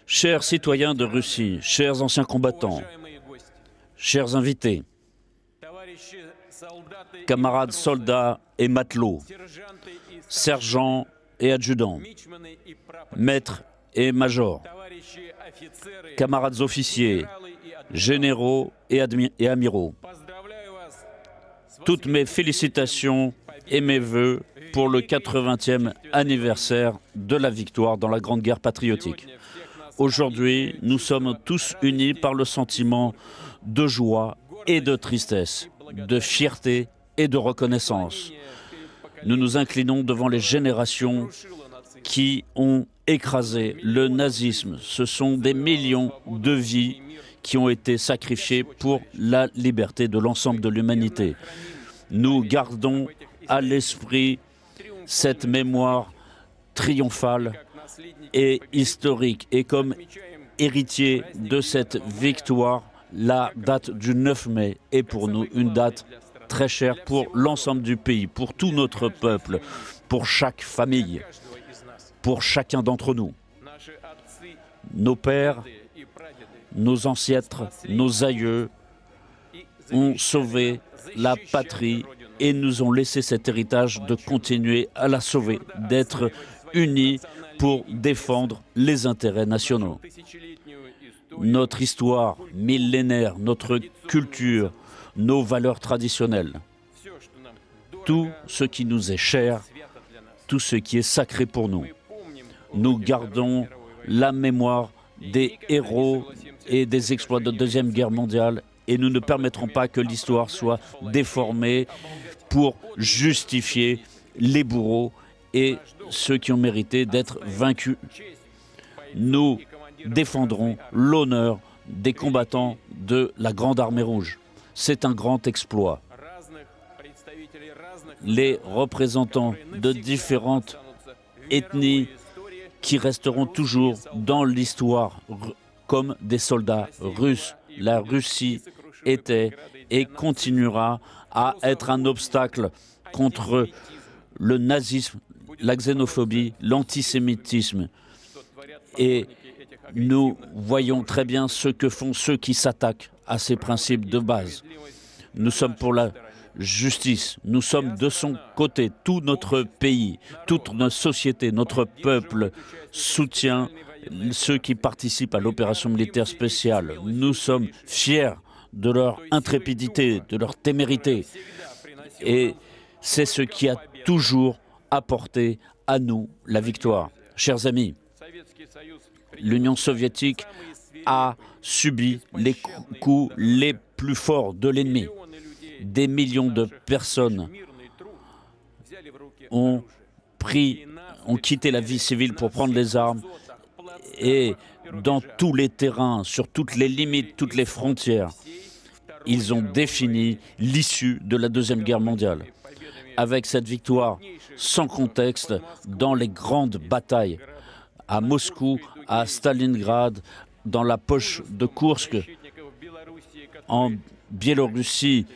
Chers citoyens de Russie, chers anciens combattants, chers invités, camarades soldats et matelots, sergents et adjudants, maîtres et majors, camarades officiers, généraux et amiraux, toutes mes félicitations et mes vœux pour le 80e anniversaire de la victoire dans la Grande Guerre patriotique. Aujourd'hui, nous sommes tous unis par le sentiment de joie et de tristesse, de fierté et de reconnaissance. Nous nous inclinons devant les générations qui ont écrasé le nazisme. Ce sont des millions de vies qui ont été sacrifiées pour la liberté de l'ensemble de l'humanité. Nous gardons à l'esprit cette mémoire triomphale et historique. Et comme héritier de cette victoire, la date du 9 mai est pour nous une date très chère pour l'ensemble du pays, pour tout notre peuple, pour chaque famille, pour chacun d'entre nous. Nos pères, nos ancêtres, nos aïeux ont sauvé la patrie et nous ont laissé cet héritage de continuer à la sauver, d'être unis pour défendre les intérêts nationaux. Notre histoire millénaire, notre culture, nos valeurs traditionnelles, tout ce qui nous est cher, tout ce qui est sacré pour nous. Nous gardons la mémoire des héros et des exploits de la Deuxième Guerre mondiale et nous ne permettrons pas que l'histoire soit déformée pour justifier les bourreaux et ceux qui ont mérité d'être vaincus. Nous défendrons l'honneur des combattants de la Grande Armée Rouge. C'est un grand exploit. Les représentants de différentes ethnies qui resteront toujours dans l'histoire comme des soldats russes. La Russie était et continuera à être un obstacle contre le nazisme, la xénophobie, l'antisémitisme. Et nous voyons très bien ce que font ceux qui s'attaquent à ces principes de base. Nous sommes pour la justice, nous sommes de son côté. Tout notre pays, toute notre société, notre peuple soutient ceux qui participent à l'opération militaire spéciale. Nous sommes fiers de leur intrépidité, de leur témérité. Et c'est ce qui a toujours apporté à nous la victoire. Chers amis, l'Union soviétique a subi les coups les plus forts de l'ennemi. Des millions de personnes ont quitté la vie civile pour prendre les armes et dans tous les terrains, sur toutes les limites, toutes les frontières, ils ont défini l'issue de la Deuxième Guerre mondiale. Avec cette victoire sans contexte dans les grandes batailles à Moscou, à Stalingrad, dans la poche de Koursk, en Biélorussie,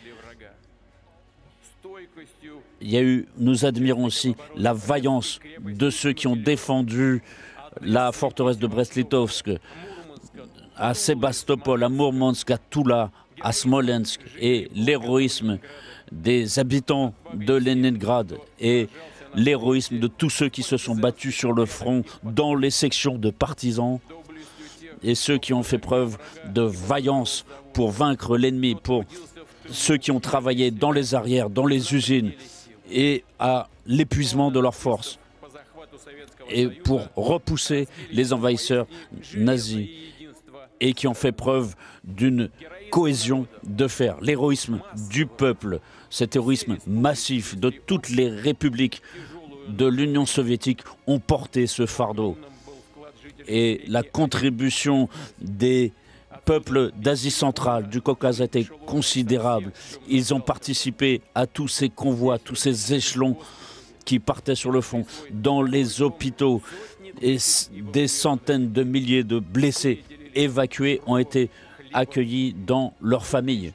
nous admirons aussi la vaillance de ceux qui ont défendu la forteresse de Brest-Litovsk, à Sébastopol, à Mourmansk, à Toula, à Smolensk, et l'héroïsme des habitants de Leningrad et l'héroïsme de tous ceux qui se sont battus sur le front dans les sections de partisans et ceux qui ont fait preuve de vaillance pour vaincre l'ennemi, pour ceux qui ont travaillé dans les arrières, dans les usines et à l'épuisement de leurs forces et pour repousser les envahisseurs nazis et qui ont fait preuve d'une cohésion de fer. L'héroïsme du peuple, cet héroïsme massif de toutes les républiques de l'Union soviétique ont porté ce fardeau. Et la contribution des peuples d'Asie centrale, du Caucase a été considérable. Ils ont participé à tous ces convois, tous ces échelons qui partaient sur le front, dans les hôpitaux, et des centaines de milliers de blessés évacués ont été accueillis dans leurs familles.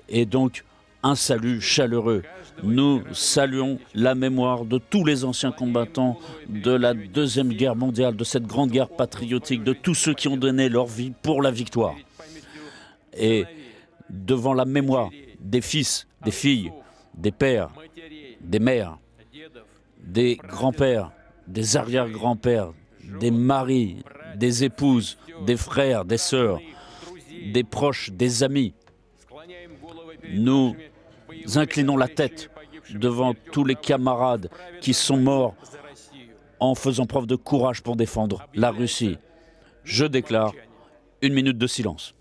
Et donc, un salut chaleureux. Nous saluons la mémoire de tous les anciens combattants de la Deuxième Guerre mondiale, de cette grande guerre patriotique, de tous ceux qui ont donné leur vie pour la victoire. Et devant la mémoire des fils, des filles, des pères, des mères, des grands-pères, des arrière-grands-pères, des maris, des épouses, des frères, des sœurs, des proches, des amis, nous inclinons la tête devant tous les camarades qui sont morts en faisant preuve de courage pour défendre la Russie. Je déclare 1 minute de silence.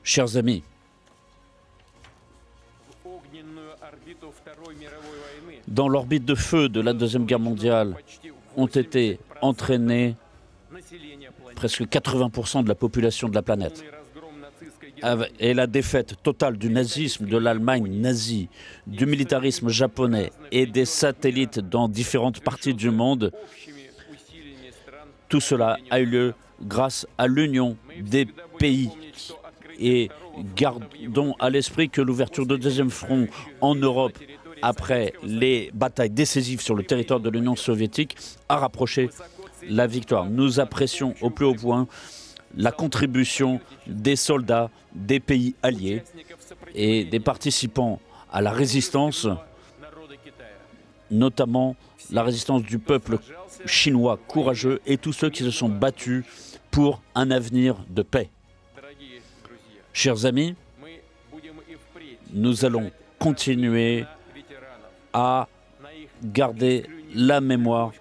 Chers amis, dans l'orbite de feu de la Deuxième Guerre mondiale ont été entraînés presque 80% de la population de la planète. Et la défaite totale du nazisme, de l'Allemagne nazie, du militarisme japonais et des satellites dans différentes parties du monde, tout cela a eu lieu grâce à l'union des pays. Et gardons à l'esprit que l'ouverture de deuxième front en Europe, après les batailles décisives sur le territoire de l'Union soviétique, a rapproché la victoire. Nous apprécions au plus haut point la contribution des soldats des pays alliés et des participants à la résistance, notamment la résistance du peuple chinois courageux et tous ceux qui se sont battus pour un avenir de paix. Chers amis, nous allons continuer à garder la mémoire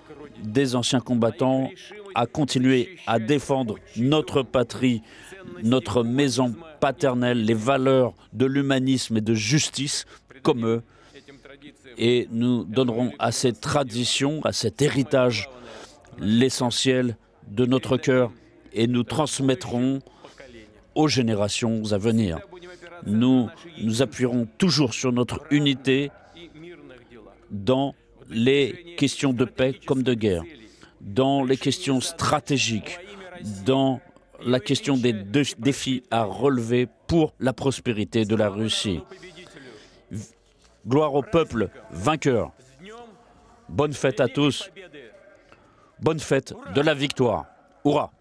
des anciens combattants, à continuer à défendre notre patrie, notre maison paternelle, les valeurs de l'humanisme et de justice comme eux. Et nous donnerons à ces traditions, à cet héritage, l'essentiel de notre cœur et nous transmettrons aux générations à venir. Nous nous appuierons toujours sur notre unité dans les questions de paix comme de guerre, dans les questions stratégiques, dans la question des défis à relever pour la prospérité de la Russie. Gloire au peuple vainqueur. Bonne fête à tous. Bonne fête de la victoire. Hurrah!